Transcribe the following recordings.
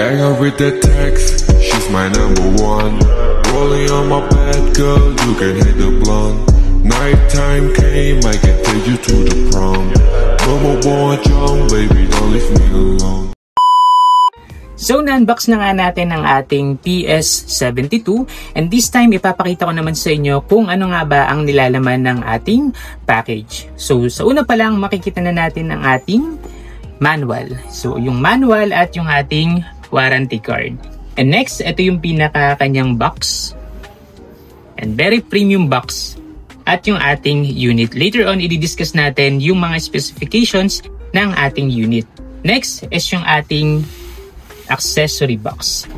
Bang her with the text, she's my number one. Rolling on my bed, girl, you can hit the blunt. Nighttime came, I can take you to the prom. No more boy jump, baby, don't leave me alone. So, na-unbox na nga natin ang ating PS72 and this time ipapakita ko naman sa inyo kung ano nga ba ang nilalaman ng ating package. So, sa una pa lang makikita na natin ang ating manual. So, yung manual at yung ating warranty card. And next, ito yung pinaka-kanyang box. And very premium box. At yung ating unit. Later on, i-discuss natin yung mga specifications ng ating unit. Next is yung ating accessory box.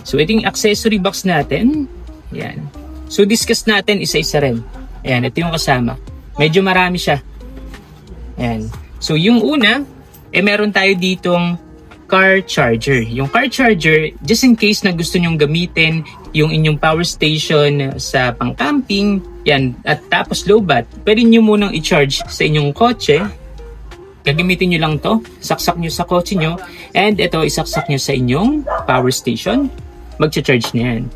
So, ito yung accessory box natin. Ayan. So, discuss natin isa-isa rin. Ayan, ito yung kasama. Medyo marami siya. Ayan. So, yung una, meron tayo ditong car charger. Yung car charger, just in case na gusto nyong gamitin yung inyong power station sa pang-camping, yan, at tapos low bat, pwede nyo munang i-charge sa inyong kotse. Gagamitin nyo lang to, saksak nyo sa kotse nyo, and ito isaksak nyo sa inyong power station, mag-charge na yan.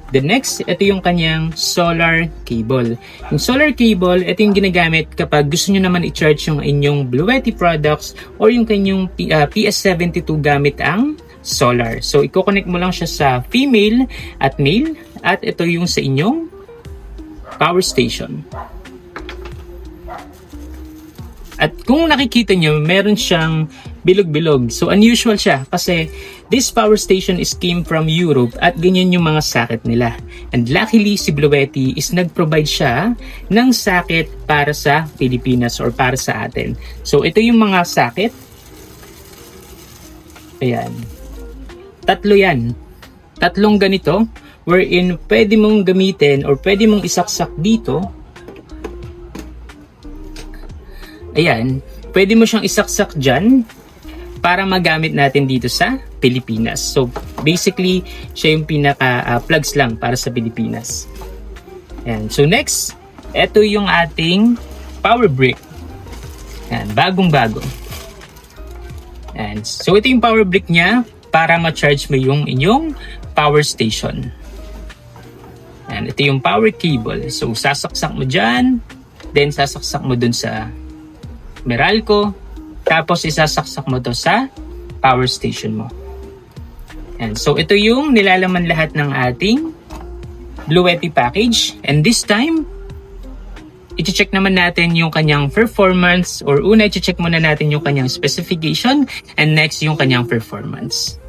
The next, ito yung kanyang solar cable. Yung solar cable, ito yung ginagamit kapag gusto nyo naman i-charge yung inyong Bluetti products or yung kanyang PS72 gamit ang solar. So, i-connect mo lang siya sa female at male at ito yung sa inyong power station. At kung nakikita nyo, meron siyang bilog-bilog. So, unusual siya kasi this power station is came from Europe at ganyan yung mga socket nila. And luckily, si Bluetti is nag-provide siya ng socket para sa Pilipinas or para sa atin. So, ito yung mga socket. Ayan. Tatlo yan. Tatlong ganito wherein pwede mong gamitin or pwede mong isaksak dito. Ayan, pwede mo siyang isaksak dyan para magamit natin dito sa Pilipinas. So, basically, siya yung pinaka-plugs lang para sa Pilipinas. Ayan. So, next, ito yung ating power brick. Ayan, bagong-bago. Ayan. So, ito yung power brick niya para ma-charge mo yung inyong power station. Ayan, ito yung power cable. So, sasaksak mo dyan, then sasaksak mo dun sa Meralco, tapos isasaksak mo to sa power station mo. And so ito yung nilalaman lahat ng ating Bluetti package. And this time, i-check naman natin yung kanyang performance, or una i-check muna natin yung kanyang specification and next yung kanyang performance.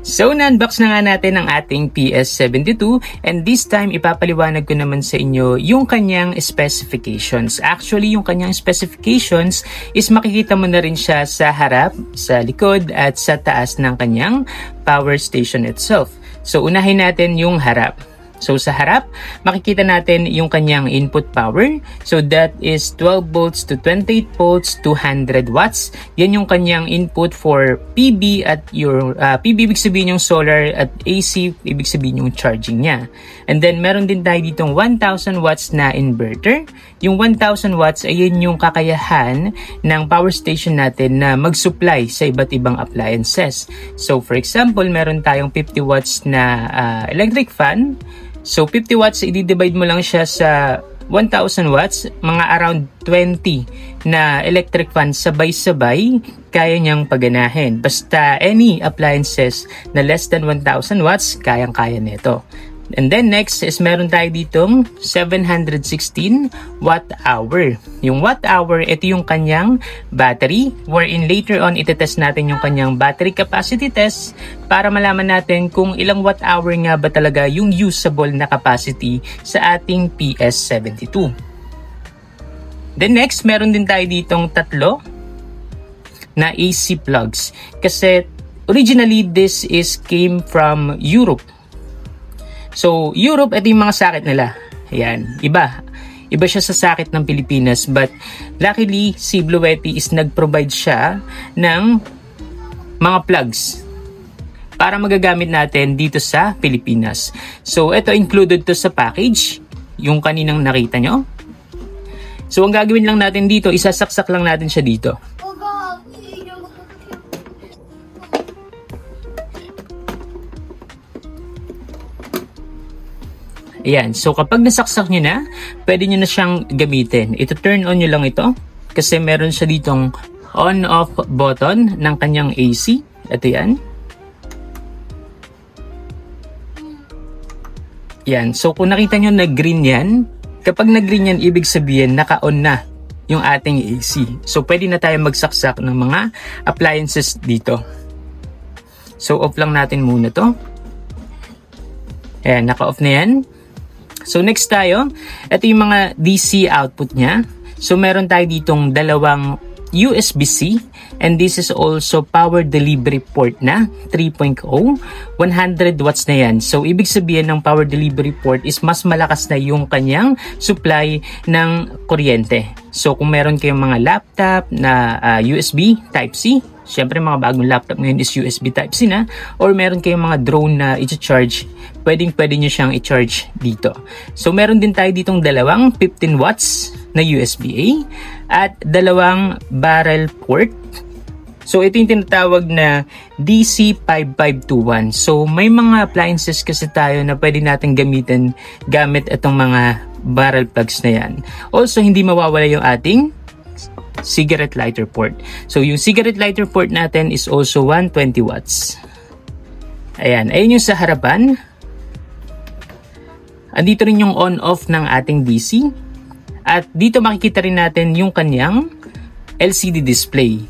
So, na-unbox na nga natin ang ating PS72 and this time ipapaliwanag ko naman sa inyo yung kanyang specifications. Actually, yung kanyang specifications is makikita mo na rin siya sa harap, sa likod at sa taas ng kanyang power station itself. So, unahin natin yung harap. So, sa harap, makikita natin yung kanyang input power. So, that is 12 volts to 28 volts, 200 watts. Yan yung kanyang input for PB at your PB ibig sabihin yung solar at AC ibig sabihin yung charging niya. And then, meron din tayo ditong 1,000 watts na inverter. Yung 1,000 watts ay yun yung kakayahan ng power station natin na mag-supply sa iba't ibang appliances. So, for example, meron tayong 50 watts na electric fan. So, 50 watts, i-divide mo lang siya sa 1,000 watts, mga around 20 na electric fan sabay-sabay, kaya niyang paganahin. Basta any appliances na less than 1,000 watts, kayang-kaya nito. And then next is meron tayo ditong 716 watt hour. Yung watt hour, ito yung kanyang battery, wherein later on itetest natin yung kanyang battery capacity test para malaman natin kung ilang watt hour nga ba talaga yung usable na capacity sa ating PS72. Then next, meron din tayo ditong tatlo na AC plugs. Kasi originally this is came from Europe. So, Europe, ito yung mga socket nila. Ayan, iba. Iba siya sa socket ng Pilipinas. But, luckily, si Bluetti is nag-provide siya ng mga plugs para magagamit natin dito sa Pilipinas. So, ito included to sa package. Yung kaninang nakita nyo. So, ang gagawin lang natin dito, isasaksak lang natin siya dito. Ayan. So, kapag nasaksak nyo na, pwede nyo na siyang gamitin. Ito, turn on nyo lang ito. Kasi meron siya ditong on-off button ng kanyang AC. Ito yan. Yan. So, kung nakita nyo nag-green yan, kapag nag-green yan, ibig sabihin, naka-on na yung ating AC. So, pwede na tayo magsaksak ng mga appliances dito. So, off lang natin muna to. Ayan, naka-off na yan. So, next tayo. Ito yung mga DC output niya. So, meron tayo ditong dalawang USB-C, and this is also power delivery port na 3.0, 100 watts na yan. So ibig sabihin ng power delivery port is mas malakas na yung kanyang supply ng kuryente. So kung meron kayong mga laptop na USB Type-C, syempre mga bagong laptop ngayon is USB Type-C na, or meron kayong mga drone na i-charge, pwede nyo siyang i-charge dito. So meron din tayo ditong dalawang 15 watts na USB-A at dalawang barrel port. So ito yung tinatawag na DC5521. So may mga appliances kasi tayo na pwede natin gamitin gamit itong mga barrel plugs na yan. Also hindi mawawala yung ating cigarette lighter port. So yung cigarette lighter port natin is also 120 watts. Ayan, ayun yung sa harapan. Andito rin yung on-off ng ating DC. At dito makikita rin natin yung kanyang LCD display.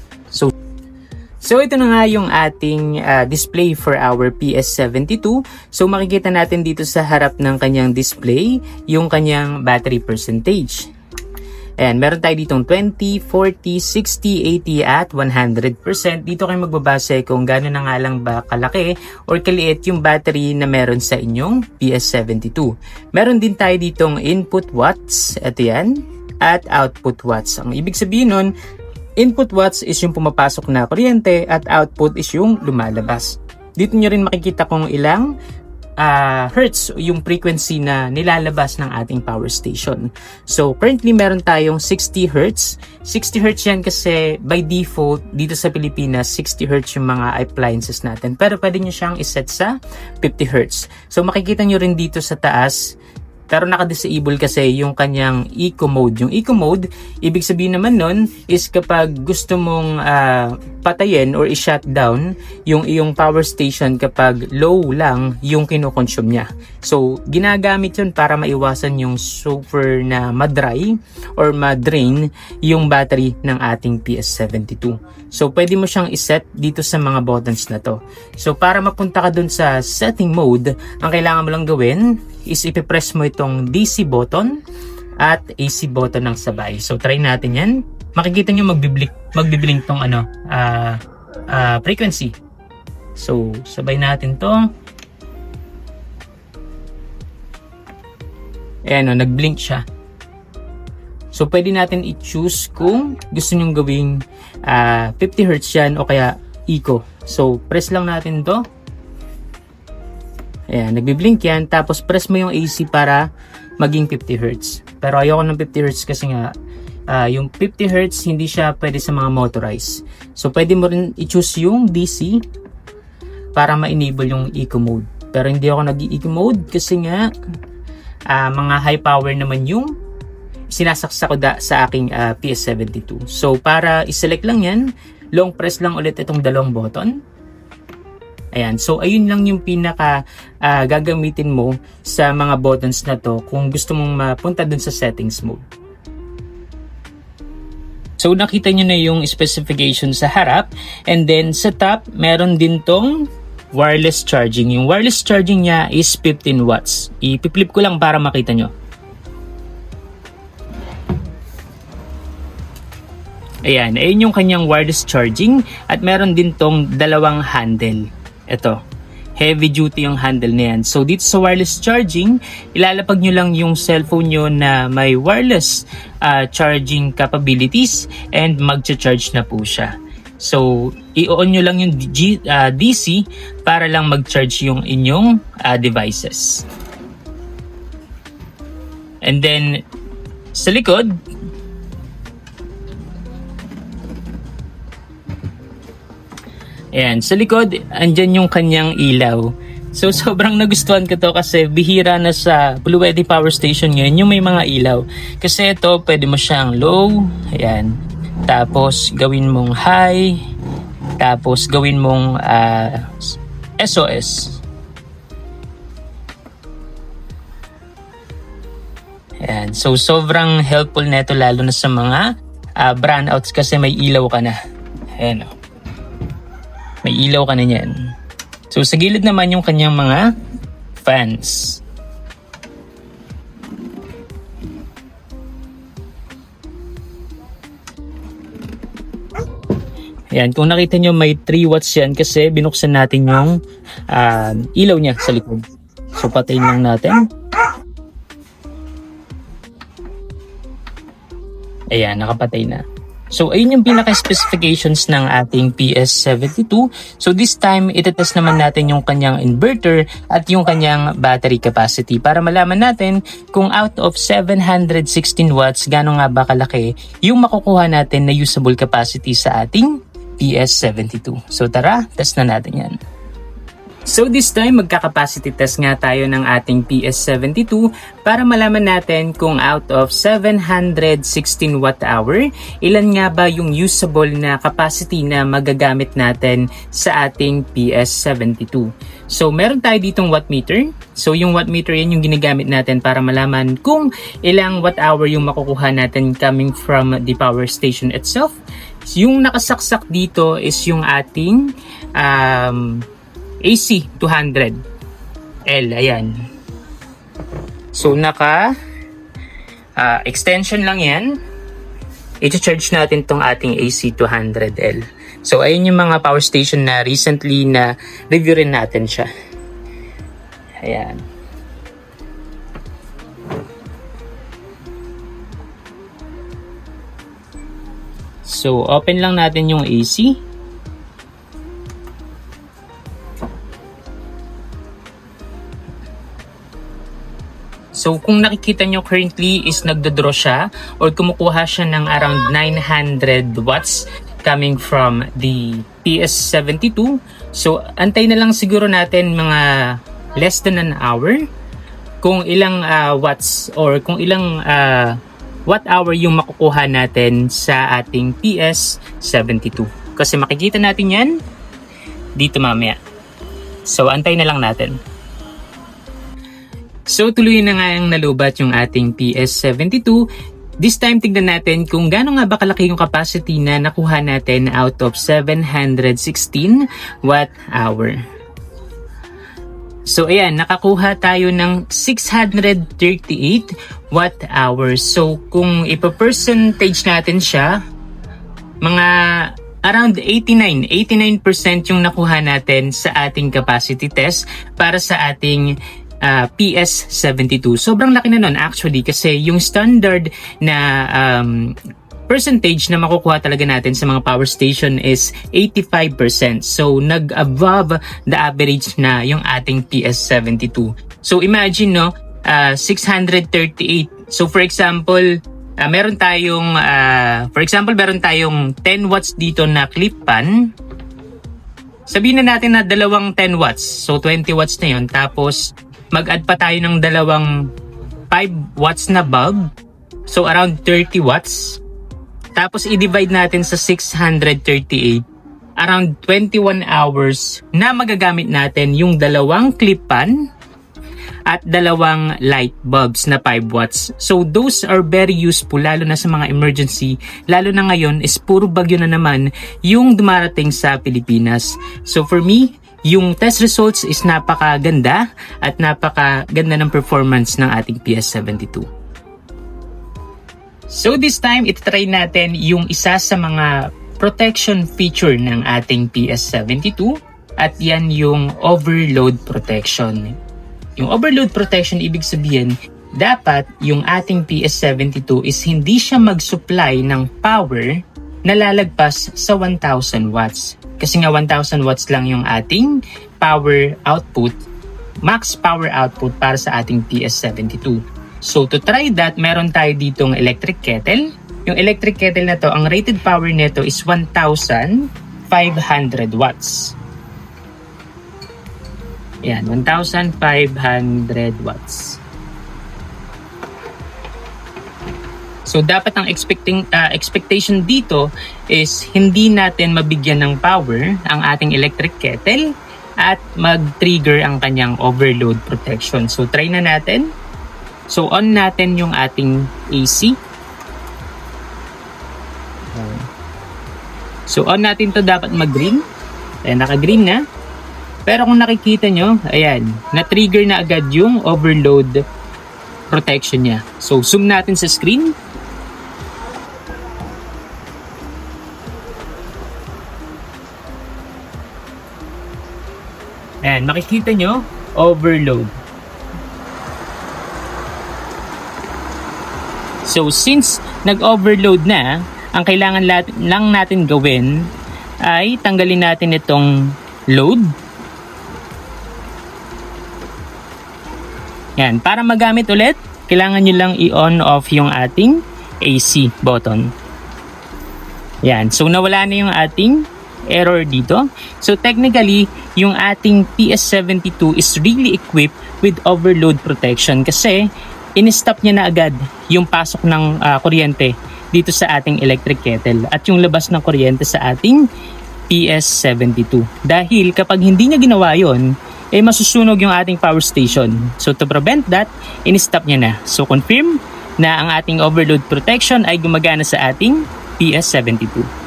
So ito na nga yung ating display for our PS72. So makikita natin dito sa harap ng kanyang display yung kanyang battery percentage. Ayan, meron tayo ditong 20, 40, 60, 80 at 100%. Dito kayo magbabase kung gano'n na nga lang ba kalaki or kaliit yung battery na meron sa inyong PS72. Meron din tayo ditong input watts, ito yan, at output watts. Ang ibig sabihin nun, input watts is yung pumapasok na kuryente at output is yung lumalabas. Dito nyo rin makikita kung ilang hertz yung frequency na nilalabas ng ating power station. So currently meron tayong 60 hertz. 60 hertz yan kasi by default dito sa Pilipinas 60 hertz yung mga appliances natin. Pero pwede nyo siyang iset sa 50 hertz. So makikita nyo rin dito sa taas, pero naka-disable kasi yung kanyang eco mode. Yung eco mode, ibig sabihin naman nun is kapag gusto mong patayin or i-shut down yung iyong power station kapag low lang yung kinokonsume niya. So, ginagamit yun para maiwasan yung super na madry or madrain yung battery ng ating PS72. So, pwede mo siyang iset dito sa mga buttons na to. So, para mapunta ka dun sa setting mode, ang kailangan mo lang gawin is ipipress mo itong DC button at AC button ng sabay. So, try natin yan. Makikita nyo magbiblink tong frequency. So, sabay natin to. Ayan o, nag-blink siya. So, pwede natin i-choose kung gusto nyong gawing 50 Hz yan o kaya eco. So, press lang natin to. Ayan, nagbiblink yan. Tapos, press mo yung AC para maging 50 Hz. Pero ayoko ng 50 Hz kasi nga, yung 50 Hz hindi siya pwede sa mga motorized. So, pwede mo rin i-choose yung DC para ma-enable yung eco mode. Pero hindi ako nag-eco mode kasi nga, mga high power naman yung sinasaksak ko sa aking PS72. So, para i-select lang yan, long press lang ulit itong dalawang button. Ayan. So, ayun lang yung pinaka gagamitin mo sa mga buttons na to kung gusto mong mapunta dun sa settings mode. So, nakita nyo na yung specification sa harap. And then, sa top, meron din tong wireless charging. Yung wireless charging niya is 15 watts. I-flip ko lang para makita nyo. Ayan, ayun yung kanyang wireless charging at meron din tong dalawang handle. Ito, heavy duty yung handle na yan. So dito sa wireless charging, ilalapag nyo lang yung cellphone nyo na may wireless charging capabilities and magcha-charge na po siya. So i-on nyo lang yung DC para lang mag-charge yung inyong devices. And then sa likod, ayan, sa likod, andyan yung kanyang ilaw. So sobrang nagustuhan ko to kasi bihira na sa Bluedy Power Station ngayon yung may mga ilaw. Kasi ito pwede mo siyang low, ayan. Tapos gawin mong high, tapos gawin mong SOS. Ayan. So sobrang helpful nito lalo na sa mga brownouts kasi may ilaw ka na. Ayan o. May ilaw ka na yan. So sa gilid naman yung kanyang mga fans. Ayan, kung nakita nyo may 3 watts yan kasi binuksan natin yung ilaw niya sa likod. So patayin lang natin. Ayan, nakapatay na. So, ayun yung pinaka-specifications ng ating PS72. So, this time, itetest naman natin yung kanyang inverter at yung kanyang battery capacity para malaman natin kung out of 716 watts, gano'n nga ba kalaki yung makukuha natin na usable capacity sa ating PS72. So, tara, test na natin yan. So this time, magka-capacity test nga tayo ng ating PS72 para malaman natin kung out of 716 watt-hour, ilan nga ba yung usable na capacity na magagamit natin sa ating PS72. So meron tayo ditong wattmeter. So yung wattmeter yan yung ginagamit natin para malaman kung ilang watt-hour yung makukuha natin coming from the power station itself. Yung nakasaksak dito is yung ating AC 200L, ayan. So naka extension lang yan. I-charge natin tong ating AC 200L. So ayun yung mga power station na recently na review rin natin siya. Ayan. So open lang natin yung AC. So kung nakikita nyo currently is nagdodraw siya or kumukuha siya ng around 900 watts coming from the PS72. So antay na lang siguro natin mga less than an hour kung ilang watts or kung ilang watt hour yung makukuha natin sa ating PS72. Kasi makikita natin yan dito mamaya. So antay na lang natin. So tuloy na nga ang nalubat yung ating PS72. This time tignan natin kung gaano nga ba kalaki yung capacity na nakuha natin out of 716 watt-hour. So ayan, nakakuha tayo ng 638 watt-hour. So kung ipa-percentage natin siya, mga around 89% yung nakuha natin sa ating capacity test para sa ating PS72. Sobrang laki na nun actually kasi yung standard na percentage na makukuha talaga natin sa mga power station is 85%. So nag-above the average na yung ating PS72. So imagine no, 638. So for example, meron tayong 10 watts dito na clip pan. Sabihin na natin na dalawang 10 watts. So 20 watts na yun. Tapos mag-add pa tayo ng dalawang 5 watts na bulb. So around 30 watts. Tapos i-divide natin sa 638. Around 21 hours na magagamit natin yung dalawang clip pan at dalawang light bulbs na 5 watts. So those are very useful lalo na sa mga emergency. Lalo na ngayon is puro bagyo na naman yung dumarating sa Pilipinas. So for me, yung test results is napakaganda at napakaganda ng performance ng ating PS72. So this time, itry natin yung isa sa mga protection feature ng ating PS72 at yan yung overload protection. Yung overload protection, ibig sabihin, dapat yung ating PS72 is hindi siya mag-supply ng power na lalagpas sa 1,000 watts. Kasi nga 1,000 watts lang yung ating power output, max power output para sa ating PS72. So to try that, meron tayo ditong electric kettle. Yung electric kettle na to, ang rated power nito is 1,500 watts. Ayan, 1,500 watts. So dapat ang expectation dito is hindi natin mabigyan ng power ang ating electric kettle at mag-trigger ang kanyang overload protection. So try na natin. So on natin yung ating AC. So on natin to, dapat mag-green. Ayan, naka-green na. Pero kung nakikita nyo, ayan, na-trigger na agad yung overload protection niya. So zoom natin sa screen. Ayan, makikita nyo, overload. So since nag-overload na, ang kailangan lang natin gawin ay tanggalin natin itong load. Yan, para magamit ulit, kailangan nyo lang i-on off yung ating AC button. Yan, so nawala na yung ating error dito. So technically, yung ating PS72 is really equipped with overload protection kasi in-stop niya na agad yung pasok ng kuryente dito sa ating electric kettle at yung labas ng kuryente sa ating PS72. Dahil kapag hindi niya ginawa yon, masusunog yung ating power station. So to prevent that, in-stop niya na. So confirm na ang ating overload protection ay gumagana sa ating PS72.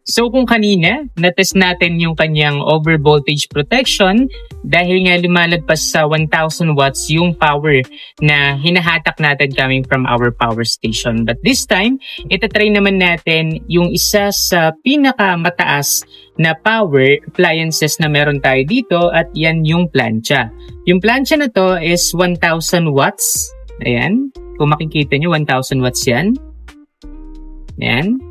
So kung kanina, na-test natin yung kanyang overvoltage protection dahil nga lumalagpas sa 1,000 watts yung power na hinahatak natin coming from our power station. But this time, itatry naman natin yung isa sa pinakamataas na power appliances na meron tayo dito at yan yung plancha. Yung plancha na to is 1,000 watts. Ayan, kung makikita nyo, 1,000 watts yan. Ayan.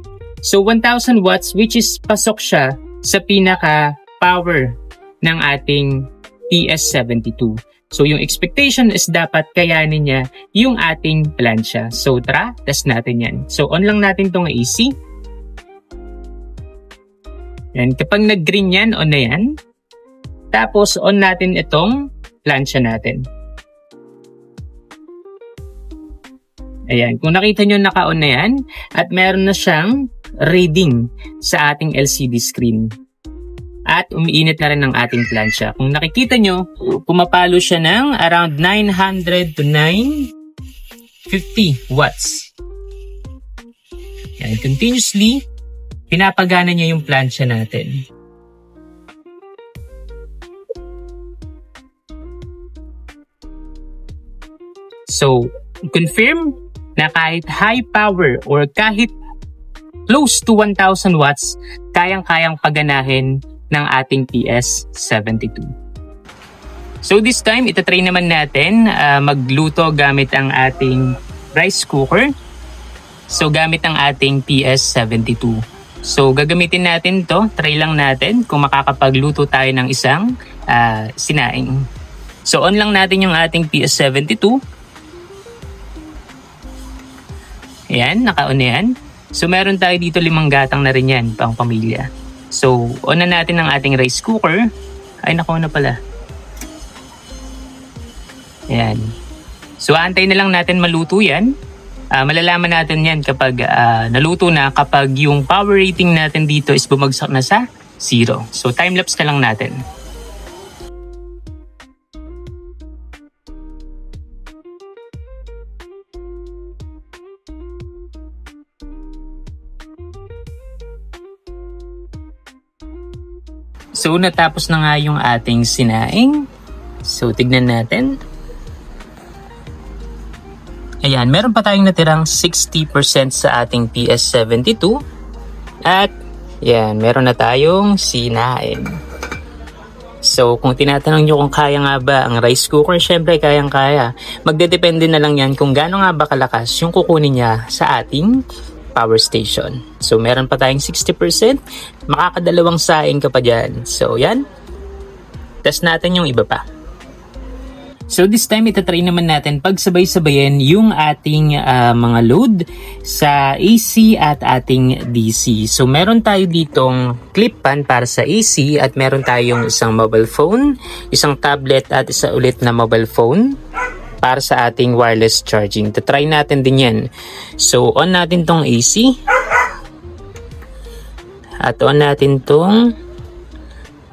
So 1,000 watts, which is pasok siya sa pinaka-power ng ating PS72. So yung expectation is dapat kayanin niya yung ating plancha. So tara, test natin yan. So on lang natin tong AC. Yan, kapag nag-green yan, on na yan. Tapos on natin itong plancha natin. Ayan, kung nakita nyo, naka-on na yan at meron na siyang reading sa ating LCD screen. At umiinit na rin ang ating plancha. Kung nakikita nyo, pumapalo siya ng around 900 to 950 watts. Ayan, continuously, pinapagana niya yung plancha natin. So, confirm na kahit high power or kahit close to 1,000 watts, kayang-kayang paganahin ng ating PS72. So this time, itatry naman natin magluto gamit ang ating rice cooker. So gamit ang ating PS72. So gagamitin natin to, try lang natin kung makakapagluto tayo ng isang sinaing. So on lang natin yung ating PS72. Ayan, naka-on na yan. So meron tayo dito 5 gatang na rin yan, pang pamilya. So on na natin ang ating rice cooker. Ay, naka-on na pala. Ayan. So antay na lang natin maluto yan. Malalaman natin yan kapag naluto na, kapag yung power rating natin dito is bumagsak na sa 0. So time-lapse na lang natin. So natapos na nga yung ating sinaing. So tignan natin. Ayan, meron pa tayong natirang 60% sa ating PS72. At yan, meron na tayong sinaing. So kung tinatanong nyo kung kaya nga ba ang rice cooker, syempre kayang-kaya. Magdedepende na lang yan kung gaano nga ba kalakas yung kukunin niya sa ating power station. So meron pa tayong 60%, makakadalawang saing ka pa dyan. So yan, test natin yung iba pa. So this time, itatry naman natin pagsabay-sabayan yung ating mga load sa AC at ating DC. So meron tayo ditong clip pan para sa AC at meron tayong isang mobile phone, isang tablet at isa ulit na mobile phone para sa ating wireless charging. Tatry natin din yan. So on natin tong AC at on natin tong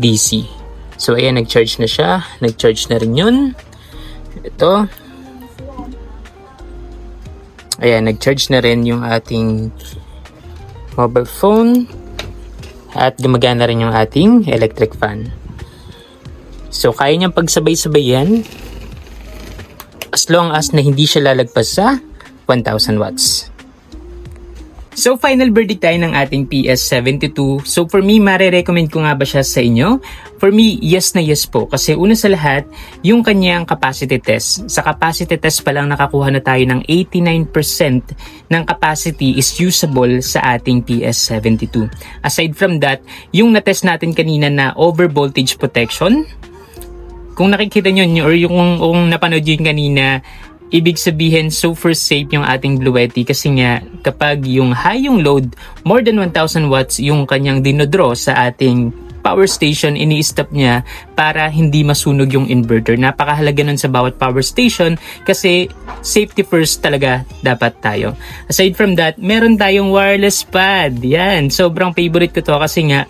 DC. So ayan, nag-charge na siya. Nag-charge na rin yun. Ito. Ayan, nag-charge na rin yung ating mobile phone at gumagana rin yung ating electric fan. So, kaya niyang pagsabay-sabayan as long as na hindi siya lalagpas sa 1,000 watts. So, final verdict tayo ng ating PS72. So, for me, marirecommend ko nga ba siya sa inyo? For me, yes na yes po. Kasi una sa lahat, yung kanyang capacity test. Sa capacity test pa lang nakakuha na tayo ng 89% ng capacity is usable sa ating PS72. Aside from that, yung na-test natin kanina na over voltage protection, kung nakikita nyo or yung napanood yun kanina, ibig sabihin, super safe yung ating Bluetti kasi nga kapag yung high yung load, more than 1,000 watts yung kanyang dinodraw sa ating power station, ini-stop niya para hindi masunog yung inverter. Napakahalaga nun sa bawat power station kasi safety first talaga dapat tayo. Aside from that, meron tayong wireless pad. Yan, sobrang favorite ko to kasi nga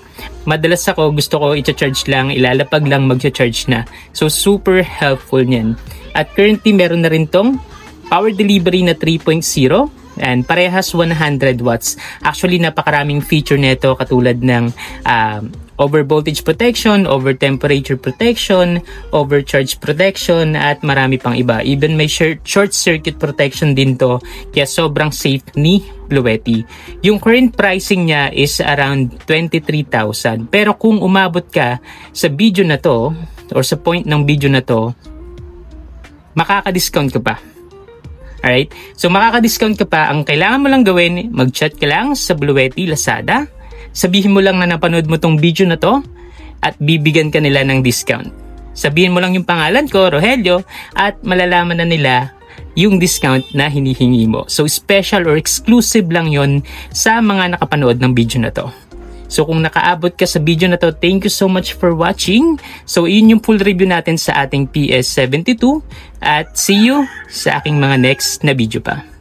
madalas gusto ko i-charge lang, ilalapag lang, mag-charge na. So super helpful niyan. At currently, meron na rin tong power delivery na 3.0 and parehas 100 watts. Actually, napakaraming feature nito katulad ng over voltage protection, over temperature protection, overcharge protection, at marami pang iba. Even may short circuit protection din to, kaya sobrang safe ni Bluetti. Yung current pricing niya is around 23,000. Pero kung umabot ka sa video na to, or sa point ng video na to, makaka-discount ka pa. Alright? So, makaka-discount ka pa. Ang kailangan mo lang gawin, mag-chat ka lang sa Bluetti Lazada. Sabihin mo lang na napanood mo tong video na to at bibigyan ka nila ng discount. Sabihin mo lang yung pangalan ko, Rogelio, at malalaman na nila yung discount na hinihingi mo. So, special or exclusive lang yon sa mga nakapanood ng video na to. So kung nakaabot ka sa video na to, thank you so much for watching. So yun yung full review natin sa ating PS72 at see you sa aking mga next na video pa.